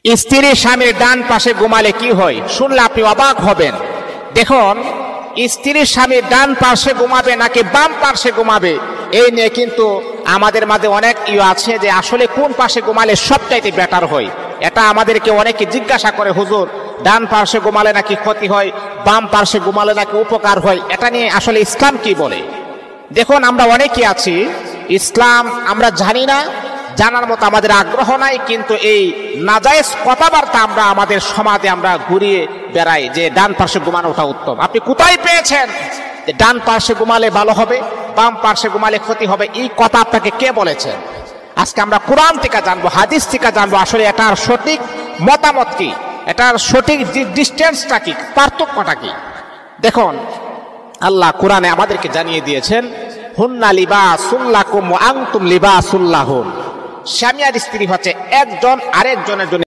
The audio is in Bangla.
স্ত্রী স্বামীর ডান পাশে ঘুমালে কি হয় শুনলে আপনি অবাক হবেন। দেখুন, স্ত্রী স্বামীর ডান পাশে ঘুমাবে নাকি বাম পাশে ঘুমাবে, এই নিয়ে কিন্তু আমাদের মাঝে অনেক আছে যে আসলে কোন পাশে ঘুমালে সবচাইতে বেটার হয়। এটা আমাদেরকে অনেকে জিজ্ঞাসা করে, হুজুর ডান পাশে ঘুমালে নাকি ক্ষতি হয়, বাম পাশে ঘুমালে নাকি উপকার হয়, এটা নিয়ে আসলে ইসলাম কি বলে। দেখুন, আমরা অনেকে আছি ইসলাম আমরা জানি না, জানার মতো আমাদের আগ্রহ নাই, কিন্তু এই নাজায়েজ কথাবার্তা আমরা আমাদের সমাজে আমরা ঘুরিয়ে বেড়াই যে ডান পাশে ঘুমানোটা উত্তম। আপনি কোথায় পেয়েছেন যে ডান পাশে ঘুমালে ভালো হবে, বাম পাশে ঘুমালে ক্ষতি হবে? এই কথা আপনাকে কে বলেছেন? আজকে আমরা কোরআন থেকে জানবো, হাদিস থেকে জানবো আসলে এটার সঠিক মতামত কি, এটার সঠিক ডিস্টেন্সটা কি, পার্থক্যটা কি। দেখুন, আল্লাহ কোরআনে আমাদেরকে জানিয়ে দিয়েছেন, হুন্না লিবাসুল লাকুম ওয়া আনতুম লিবাসুল লাহুন। স্বামী আর স্ত্রী হচ্ছে একজন আরেকজনের জন্য